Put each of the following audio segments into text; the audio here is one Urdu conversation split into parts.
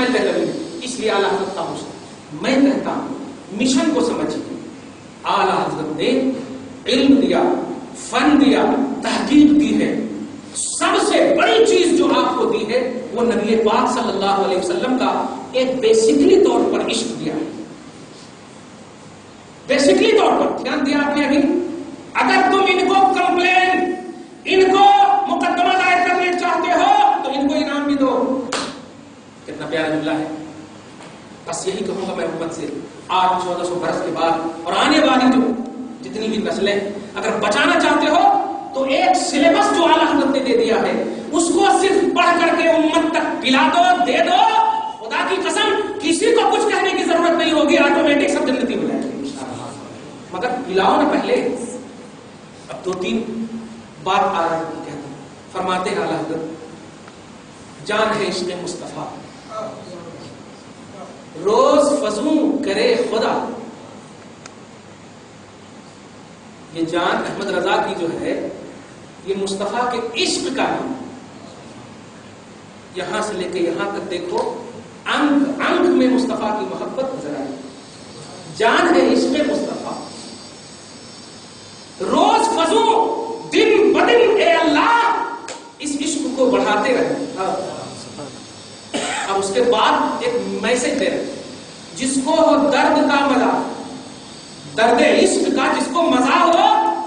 اسماعیل دہلوی نے. اس لیے اعلیٰ حضرت کا مشن. میں کہتا ہوں مشن کو سمجھیے. اعلیٰ حضرت نے علم دیا, فن دیا, تحقیق دی ہے. سب سے بڑی چیز جو آپ کو دی ہے وہ نبی پاک صلی اللہ علیہ وسلم کا ایک بیسکلی طور پر عشق دیا ہے. بیسکلی طور پر دھیان دیا آپ نے ابھی. اگر تم ان کو کمپلین, ان کو مقدمہ دائر کرنے چاہتے ہو تو ان کو انعام بھی دو. کتنا پیارا جملہ ہے. بس یہی کہوں گا میں امت سے, آج 1400 برس کے بعد اور آنے والی جو جتنی بھی نسلیں, اگر بچانا چاہتے ہو تو ایک سلیبس جو اعلیٰ حضرت نے دے دیا ہے اس کو صرف پڑھ کر کے امت تک پلا دو, دے دو. خدا کی قسم کسی کو کچھ کہنے کی ضرورت نہیں ہوگی, آٹومیٹک سب جنتی ہو جائے گی, مگر پلاؤ نا پہلے. اب 2-3 بات آ رہی ہے. کہتے ہیں, فرماتے ہیں اعلیٰ حضرت, جان ہے عشق مصطفیٰ روز فزوں کرے خدا. یہ جان احمد رضا کی جو ہے یہ مصطفیٰ کے عشق کا نام. یہاں سے لے کے یہاں تک دیکھو, انگ انگ میں مصطفیٰ کی محبت نظر آئی. جان ہے عشق مصطفیٰ روز فزوں دن بدن اے اللہ, اس عشق کو بڑھاتے رہے. اب اس کے بعد ایک میسج دے رہے, جس کو ہو درد کا مزہ, درد عشق کا جس کو مزہ ہو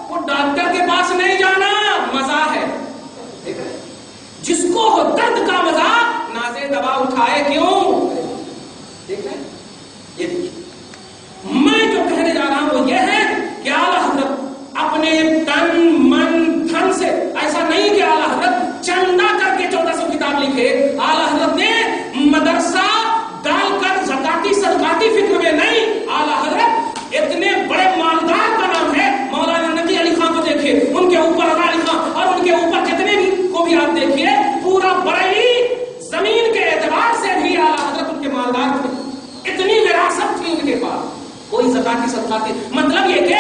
وہ ڈاکٹر کے پاس نہیں جانا, مزہ ہے. جس کو ہو درد کا مزہ نازے دوا اٹھائے کیوں. دیکھ رہے یہ دیکھیے, میں جو کہنے جا رہا ہوں وہ یہ ہے کہ اعلیٰ حضرت اپنے تن من دھن سے, ایسا نہیں کہ اعلیٰ حضرت چندہ کر کے 1400 کتاب لکھے. اعلیٰ حضرت نے مدرسہ ڈال کر زکاتی صدقاتی فکر میں نہیں. اعلیٰ حضرت اتنے بڑے مالدار کا نام ہے, مولانا نقی علی خان کو دیکھیے, ان کے اوپر رضا علی خان, اور ان کے اوپر جتنے بھی کو بھی آپ دیکھیے, پورا بڑی زمین کے اعتبار سے بھی اعلیٰ حضرت ان کے مالدار تھے. اتنی وراثت تھی ان کے پاس, کوئی زکاتی صدقاتی. مطلب یہ کہ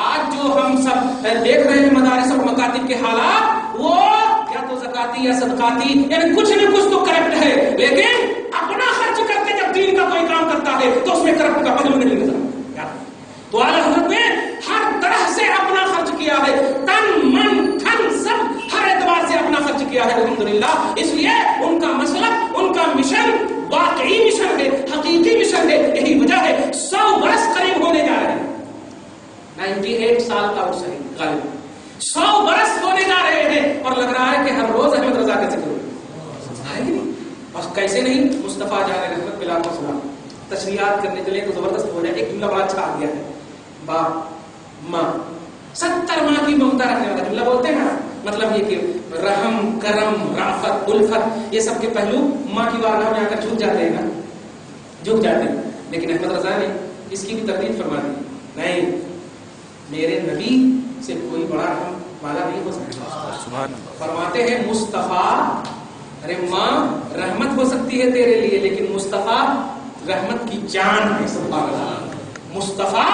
آج جو ہم سب دیکھ رہے ہیں مدارس اور مکاتب کے حالات, وہ یا تو زکاتی یا صدقاتی, یعنی کچھ نہ کچھ تو کرپٹ ہے, لیکن اپنا خرچ کرتے جب دین کا کوئی کام کرتا ہے تو اس میں کرپٹ کا بدل نہیں نظر. تو اعلیٰ حضرت نے ہر طرح سے اپنا خرچ کیا ہے, تن من دھن سب ہر اعتبار سے اپنا خرچ کیا ہے الحمدللہ. اس لیے ان کا مسلک, ان کا مشن واقعی مشن ہے, حقیقی مشن ہے. یہی وجہ ہے 100 برس قریب ہونے جا رہے ہیں. 98 سال کا عرصہ ہے غالب, 100 برس ہونے جا رہے ہیں, اور لگ رہا ہے کہ ہر روز احمد رضا کا ذکر ہو. بس کیسے نہیں, مصطفیٰ جان رحمت بلا کو سنا تشریحات کرنے چلے تو زبردست ہو جائے. ایک جملہ بڑا اچھا آ گیا ہے, باپ ماں 70 ماں کی ممتا رکھنے والا جملہ بولتے ہیں نا. مطلب یہ کہ رحم, کرم, رافت, الفت, یہ سب کے پہلو ماں کی بارگاہ میں آ کر جھک جاتے ہیں نا, جھک جاتے ہیں. لیکن احمد رضا نے اس کی بھی تردید فرما دی, نہیں, میرے نبی سے کوئی بڑا رحم والا نہیں ہو سکتا. فرماتے ہیں مصطفیٰ, ارے ماں رحمت ہو سکتی ہے تیرے لیے, لیکن مصطفیٰ رحمت کی جان ہے. سبحان اللہ, مصطفیٰ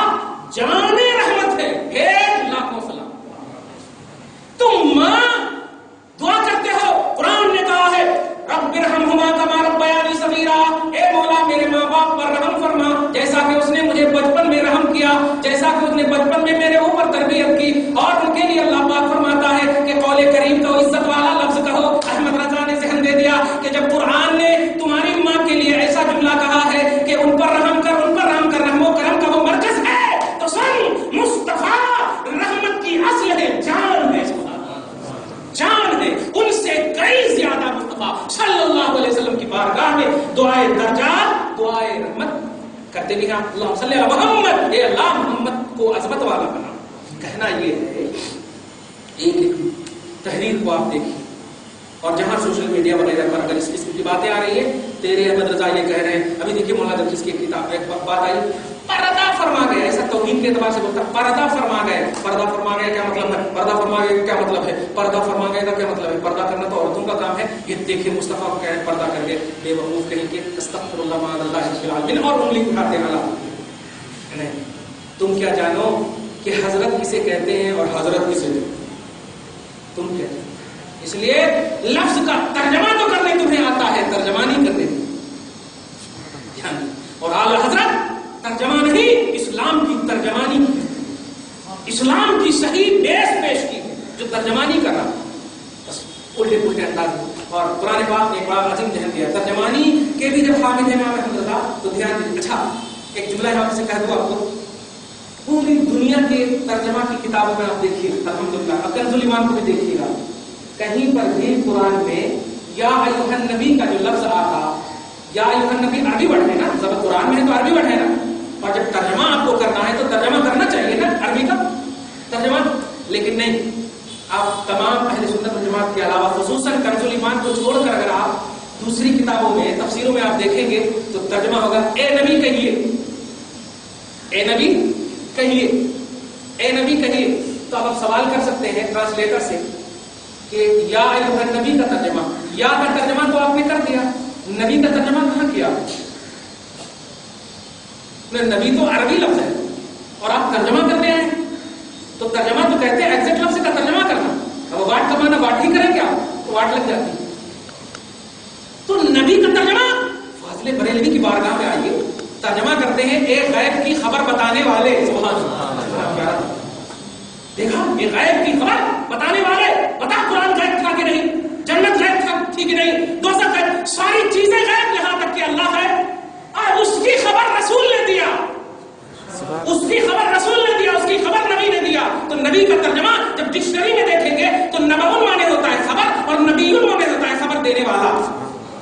جان رحمت ہے. 1,00,000 سلام. تم ماں دعا کرتے ہو, قرآن نے کہا ہے رب ارحمہما کما ربیانی صغیرا, اے مولا میرے ماں باپ پر رحم فرما جیسا کہ اس نے مجھے بچپن میں رحم کیا, جیسا کہ اس نے بچپن میں میرے اوپر تربیت کی. اور ان کے لیے اللہ پاک فرماتا ہے کہ قول کریم کا عزت والا لفظ کہو. احمد رضا نے ذہن دے دیا کہ جب قرآن نے تمہاری ماں کے لیے ایسا جملہ کہا ہے کہ ان پر رحم کر, ان پر رحم کر, رحم و کرم کا وہ مرکز ہے, تو سن, مصطفیٰ رحمت کی اصل ہے, جان ہے, جان ہے. ان سے کئی زیادہ مصطفیٰ صلی اللہ علیہ وسلم کی بارگاہ میں دعائے درجات, دعائے رحمت کرتے بھی ہیں. اللہ صلی اللہ محمد, اے اللہ محمد کو عظمت والا بنا. کہنا یہ ہے, ایک تحریر کو آپ دیکھیے, اور جہاں سوشل میڈیا وغیرہ پر اگر اس قسم کی باتیں آ رہی ہیں, تیرے احمد رضا یہ کہہ رہے ہیں. ابھی دیکھیے مولانا جس کی کتاب ایک بات آئی, پردہ فرما گئے, ایسا توہین کے اعتبار سے بولتا, پردہ فرما گئے. پردہ فرما گئے کیا مطلب ہے, پردہ فرما گئے کیا مطلب ہے, پردہ فرما گئے کا کیا مطلب ہے, پردہ کرنا تو عورتوں کا کام ہے. یہ دیکھیے مصطفیٰ کو کہہ رہے پردہ کر کے, بے وقوف کہیں کہ استغفر اللہ معاذ اللہ رب العالمین, اور انگلی اٹھاتے ہیں. نہیں, تم کیا جانو کہ حضرت کسے کہتے ہیں اور حضرت کسے کہتے ہیں, تم کیا جانو. اس لیے لفظ کا ترجمہ تو کرنے تمہیں آتا ہے, ترجمہ نہیں کرنے. ترجمہ نہیں کر رہا بس الٹے پلٹے انداز میں. اور قرآن پاک نے بڑا عظیم ذہن دیا. ترجمانی کے بھی جب حامل ہے امام احمد رضا تو دھیان دیجیے. اچھا ایک جملہ ہے آپ سے کہہ دوں آپ کو, پوری دنیا کے ترجمہ کی کتابوں میں آپ دیکھیے الحمدللہ, کنز الایمان کو بھی دیکھیے گا, کہیں پر بھی قرآن میں یا ایھا النبی کا جو لفظ آتا, یا ایھا النبی عربی ورڈ ہے نا, ضبط قرآن میں ہے تو عربی ورڈ ہے نا, اور جب ترجمہ آپ کو کرنا ہے تو ترجمہ کرنا چاہیے نا عربی کا ترجمہ, لیکن نہیں. آپ تمام اہل سنت والجماعت کے علاوہ خصوصاً کنز الایمان کو چھوڑ کر اگر آپ دوسری کتابوں میں تفسیروں میں آپ دیکھیں گے تو ترجمہ ہوگا اے نبی کہیے, اے نبی کہیے, اے نبی کہیے. تو اب آپ سوال کر سکتے ہیں ٹرانسلیٹر سے کہ یا ایھا النبی کا ترجمہ, یا کا ترجمہ تو آپ نے کر دیا, نبی کا ترجمہ کہاں کیا؟ نبی تو عربی لفظ ہے اور آپ ترجمہ کرتے ہیں, تو ترجمہ تو کہتے ہیں ایگزیکٹ لفظ کا ترجمہ کرنا. اب واٹ کا معنی واٹ ہی کریں گے آپ تو واٹ لگ جاتی ہے. تو نبی کا ترجمہ, فاضل بریلوی کی بارگاہ میں آئیے, ترجمہ کرتے ہیں ایک غیب کی خبر بتانے والے. سبحان اللہ, دیکھا یہ غیب کی خبر بتانے والے, بتا قرآن غیب تھا کہ نہیں, جنت غیب تھی کہ نہیں, دوزخ غیب, ساری چیزیں غیب, یہاں تک کہ اللہ ہے اور اس کی خبر رسول نے دیا, اس کی خبر رسول نے دیا, اس کی خبر نبی نے دیا. تو نبی کا ترجمہ جب ڈکشنری میں دیکھیں گے تو نبؤ مانے ہوتا ہے خبر اور نبی مانے ہوتا ہے خبر دینے والا.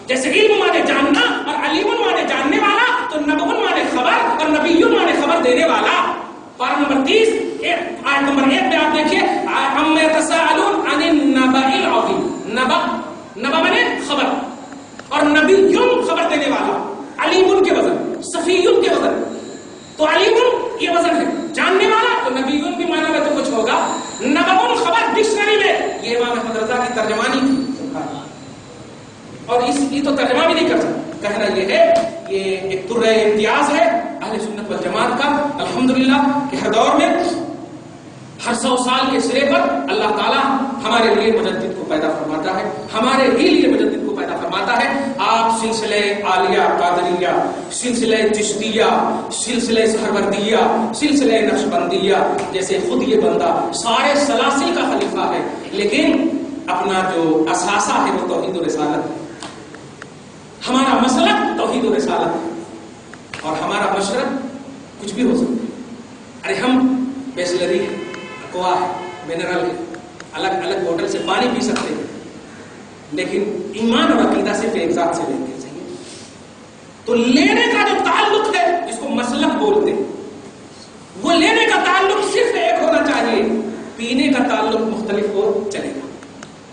جیسے علم مانے جاننا اور علیم مانے جاننے والا, تو نبؤ مانے خبر اور نبی مانے خبر دینے والا. پارہ نمبر 30 آیت نمبر 1 میں آپ دیکھیے, عما یتساءلون عن النبأ العظیم. نبا مانے خبر اور نبی خبر دینے والا, علیم کے وزن, صفی کے وزن. تو علیم یہ وزن ہے, جاننے والا, تو نبی بھی معنی میں تو کچھ ہوگا. نبأ خبر ڈکشنری میں یہ امام احمد رضا کی ترجمانی تھی, اور اس کی تو ترجمہ بھی نہیں کر سکتا. کہنا یہ ہے, یہ ایک درہ امتیاز ہے اہل سنت والجماعت کا الحمدللہ کہ ہر دور میں ہر 100 سال کے سرے پر اللہ تعالیٰ ہمارے لیے مجدد کو پیدا فرماتا ہے, ہمارے ہی لیے مجدد کو پیدا فرماتا ہے. آپ سلسلہ عالیہ قادریہ, سلسلہ چشتیہ, سلسلہ سہروردیہ, سلسلہ نقشبندیہ, جیسے خود یہ بندہ سارے سلاسل کا خلیفہ ہے, لیکن اپنا جو اساسہ ہے وہ توحید و رسالت ہے. ہمارا مسلک توحید و رسالت ہے اور ہمارا مشرب کچھ بھی ہو سکتا ہے. ارے ہم بیسلری ہے, اقوا ہے, منرل ہے, الگ الگ بوتل سے پانی پی سکتے ہیں, لیکن ایمان اور عقیدہ صرف ایک ذات سے لیں گے. صحیح. تو لینے کا جو تعلق ہے جس کو مسلک بولتے ہیں, وہ لینے کا تعلق صرف ایک ہونا چاہیے, پینے کا تعلق مختلف ہو چلے گا.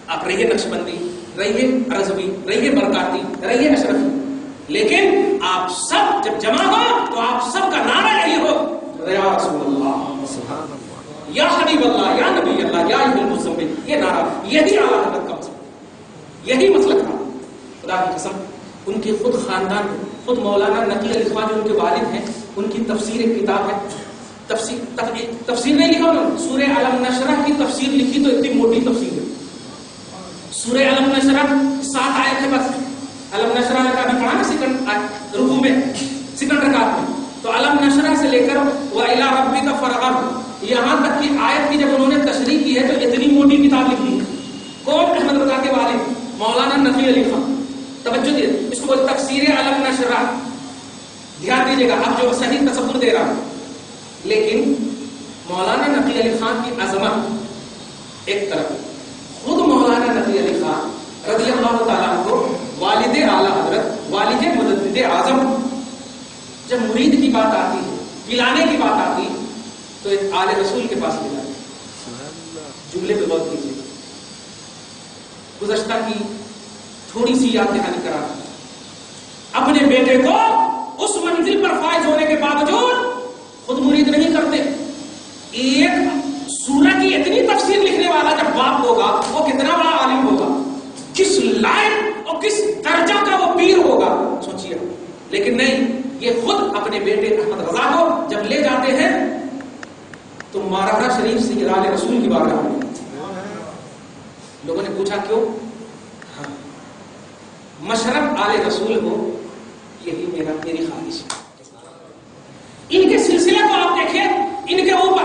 آپ رہیے نقشبندی, رہیے رضوی, رہیے برکاتی, رہیے اشرفی, لیکن آپ سب جب جمع ہو تو آپ سب کا نعرہ یہی ہو, یا رسول اللہ, یا حبیب اللہ, یا نبی اللہ, یا ایھا المزمل. یہ نعرہ, یہی اعلیٰ حضرت کا مسلک, یہی مسلک تھا. خدا کی قسم, ان کے خود خاندان, خود مولانا نقی علی خان جو ان کے والد ہیں, ان کی تفسیر ایک کتاب ہے. تفسیر نہیں لکھا انہوں نے, سورہ علم نشرح کی تفسیر لکھی, تو اتنی موٹی تفسیر ہے. سورہ علم نشرح 7 آیت ہے بس. علم نشرح کا بھی پڑھا نا سیکنڈ رکوع میں, سیکنڈ رکعت میں. تو علم نشرح سے لے کر وَإِلَىٰ رَبِّكَ فَارْغَب یہاں تک کی آیت کی جب انہوں نے تشریح کی ہے تو اتنی موٹی کتاب لکھی ہے. کون؟ احمد رضا کے والد مولانا نقی علی خان. توجہ دیجیے, اس کو بولتے تفسیر علم نشرح. دھیان دیجیے گا, اب جو صحیح تصور دے رہا ہوں. لیکن مولانا نقی علی خان کی عظمت ایک طرف, خود مولانا نقی علی خان رضی اللہ تعالیٰ کو والد اعلیٰ حضرت, والد مجدد اعظم, جب مرید کی بات آتی ہے, پلانے کی بات آتی, تو ایک آل رسول کے پاس لے جاتے. جملے پہ غور کیجیے. گزشتہ کی تھوڑی سی یاد دہانی کرا, اپنے بیٹے کو اس منزل پر فائز ہونے کے باوجود خود مرید نہیں کرتے. ایک سورہ کی اتنی تفسیر لکھنے والا جب باپ ہوگا وہ کتنا بڑا عالم ہوگا, کس لائق اور کس درجہ کا وہ پیر ہوگا, سوچیے. لیکن نہیں, یہ خود اپنے بیٹے احمد رضا کو جب لے جاتے ہیں تو مارکہ شریف سے یہ آل رسول کی بارگاہ میں. لوگوں نے پوچھا کیوں؟ ہاں, مشرب آل رسول ہو, یہی میری خواہش ہے. ان کے سلسلے کو آپ دیکھیں, ان کے اوپر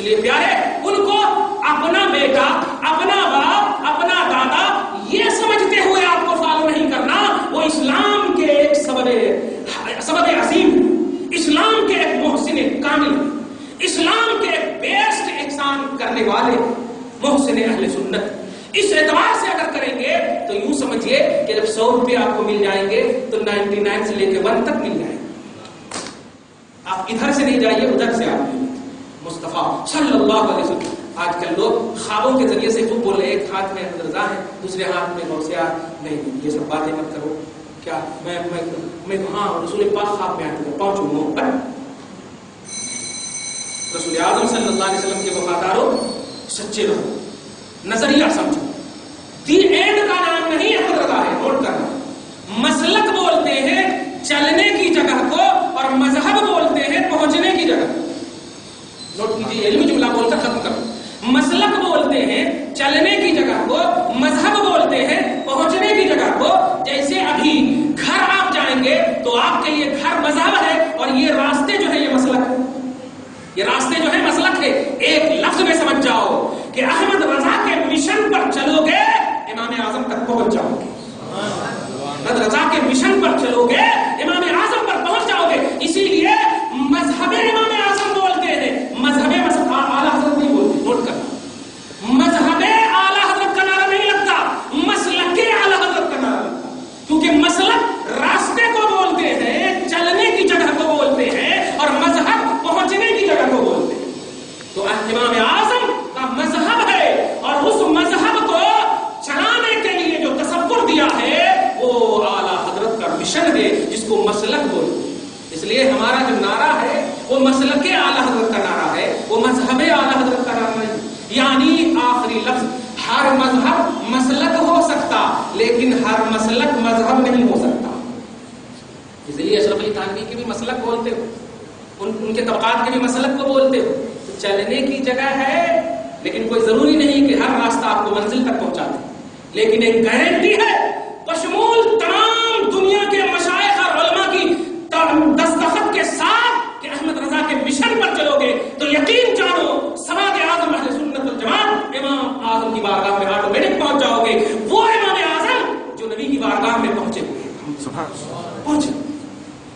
اس لیے پیارے ان کو اپنا بیٹا، اپنا باپ، اپنا دادا یہ سمجھتے ہوئے آپ کو فالو نہیں کرنا. وہ اسلام کے ایک سبب عظیم، اسلام کے ایک محسن کامل، اسلام کے ایک بیسٹ احسان کرنے والے محسن اہل سنت. اس اعتبار سے اگر کریں گے تو یوں سمجھیے کہ جب 100 روپے آپ کو مل جائیں گے تو 99 سے لے کے 1 تک مل جائیں گے. آپ ادھر سے نہیں جائیے، ادھر سے آپ مصطفیٰ صلی اللہ علیہ وسلم. آج کل لوگ خوابوں کے ذریعے سے خوب بول رہے ہیں، ایک ہاتھ میں احمد رضا ہے، دوسرے ہاتھ میں غوثیہ. نہیں، یہ سب باتیں مت کرو. کیا میں ہاں رسول پاک خواب میں آتے پہنچوں محبت. رسول اعظم صلی اللہ علیہ وسلم کے وفاداروں سچے رہو، نظریہ سمجھو. دی اینڈ کا نام نہیں احمد رضا ہے، نوٹ کرنا. مسلک بولتے ہیں چلنے کی جگہ کو، اور مذہب بولتے ہیں پہنچنے کی جگہ. نوٹ کیجیے، علمی جملہ بول کر ختم کرو. مسلک بولتے ہیں چلنے کی جگہ کو، مذہب بولتے ہیں پہنچنے کی جگہ کو. جیسے ابھی گھر آپ جائیں گے تو آپ کے لیے گھر مذہب ہے، اور یہ راستے جو ہے یہ مسلک ہے. یہ راستے جو ہے مسلک ہے. ایک لفظ میں سمجھ جاؤ کہ احمد رضا کے مشن پر چلو گے امام اعظم تک پہنچ جاؤ گے. احمد رضا کے مشن پر چلو گے امام اعظم پر پہنچ جاؤ گے. اسی لیے مذہب امام اعظم بولتے ہیں، مذہب اعلیٰ حضرت نہیں بولتے. نوٹ کرنا، مذہب اعلیٰ حضرت کا نعرہ نہیں لگتا، مسلک اعلیٰ حضرت کا نعرہ لگتا. کیونکہ مسلک راستے کو بولتے ہیں، چلنے کی جگہ کو بولتے ہیں، اور مذہب پہنچنے کی جگہ کو بولتے ہیں. تو امام اعظم کا مذہب ہے، اور اس مذہب کو چلانے کے لیے جو تصور دیا ہے وہ اعلیٰ حضرت کا مشن ہے، جس کو مسلک بولتے ہیں. اس لیے ہمارا جو نعرہ ہے وہ مسلک اعلیٰ حضرت کا نعرہ ہے، وہ مذہب اعلیٰ حضرت کا نعرہ نہیں. یعنی آخری لفظ، ہر مذہب مسلک ہو سکتا لیکن ہر مسلک مذہب نہیں ہو سکتا. اس لیے اشرف علی تھانوی کے بھی مسلک بولتے ہو، ان کے طبقات کے بھی مسلک کو بولتے ہو. تو چلنے کی جگہ ہے، لیکن کوئی ضروری نہیں کہ ہر راستہ آپ کو منزل تک پہنچا دے. لیکن ایک گارنٹی ہے بشمول تمام دنیا کے مشائخ اور علماء کی دستخط کے ساتھ کہ احمد رضا کے مشن پر چلو گے تو یقین جانو سواد اعظم اہل سنت والجماعت امام اعظم کی بارگاہ میں آٹومیٹک پہنچ جاؤ گے. وہ امام اعظم جو نبی کی بارگاہ میں پہنچے ہوئے پہنچے.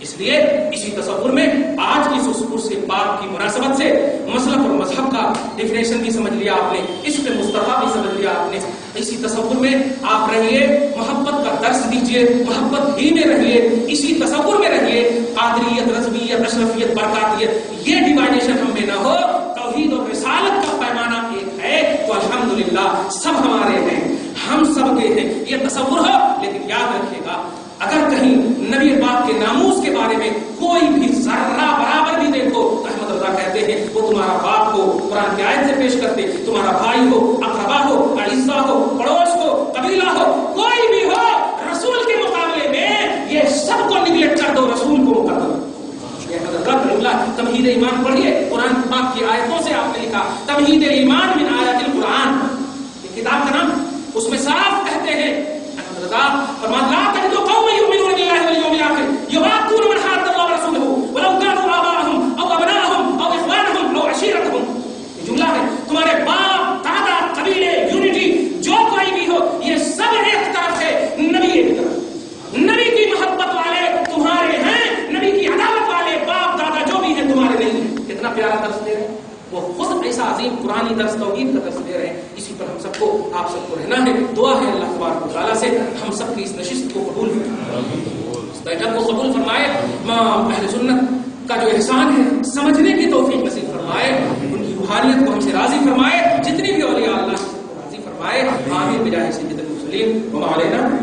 اس لیے اسی تصور میں آج کی اس سے پاک کی مناسبت سے مسلک اور مذہب کا ڈیفینیشن بھی سمجھ لیا آپ نے، عشق مصطفیٰ بھی سمجھ لیا آپ نے. اسی تصور میں آپ رہیے، محبت کا درس دیجئے، محبت ہی میں رہیے، اسی تصور میں رہیے. قادریت، رضویت، اشرفیت، برکاتیت یہ ڈیوائڈیشن ہم میں نہ ہو. توحید اور رسالت کا پیمانہ ایک ہے تو الحمدللہ سب ہمارے ہیں، ہم سب کے ہیں، یہ تصور ہو. لیکن یاد رکھیے گا اگر کہیں نبی پاک کے ناموس کے بارے میں کوئی بھی ذرہ برابر بھی دیکھو تو احمد رضا کہتے ہیں وہ تمہارا باپ ہو، قرآن کی آیت سے پیش کرتے، تمہارا بھائی ہو، اقربا ہو، اعزا ہو، پڑوس ہو، قبیلہ ہو، کوئی بھی ہو، رسول کے مقابلے میں یہ سب کو نگلیکٹ کر دو، رسول کو مقدم. تمہید ایمان پڑھیے، قرآن پاک کی آیتوں سے آپ نے لکھا تمہید ایمان من آیات القرآن، یہ کتاب کا نام. اس میں صاف کہتے ہیں احمد رضا فرماتے لا تجد قوم یؤمنون باللہ والیوم الآخر یوادون من حاد اللہ ورسولہ ولو كانوا آباءهم او ابناءهم او اخوانهم او عشیرتهم. یہ جملہ ہے، تمہارے باپ، دادا، قبیلے، یونٹی جو کوئی بھی ہو یہ سب ایک طرف ہے، نبی ایک طرف. نبی کی محبت والے تمہارے ہیں، نبی کی عداوت والے باپ دادا جو بھی ہیں تمہارے نہیں ہیں. کتنا پیارا درس دے رہے ہیں وہ خود، ایسا عظیم قرآنی درس توحید کا درس دے رہے ہیں. اسی پر ہم سب کو، آپ سب کو رہنا ہے. دعا ہے اللہ تبارک و تعالیٰ سے ہم سب کی اس نشست کو قبول فرمائے، اس بیٹھک کو قبول فرمائے. اہل سنت کا جو احسان ہے سمجھنے کی توفیق نصیب فرمائے، ان کی روحانیت کو ہم سے راضی فرمائے، جتنی بھی اولیاء اللہ سے راضی فرمائے. آمین بجاہ سیدنا المرسلین وما علینا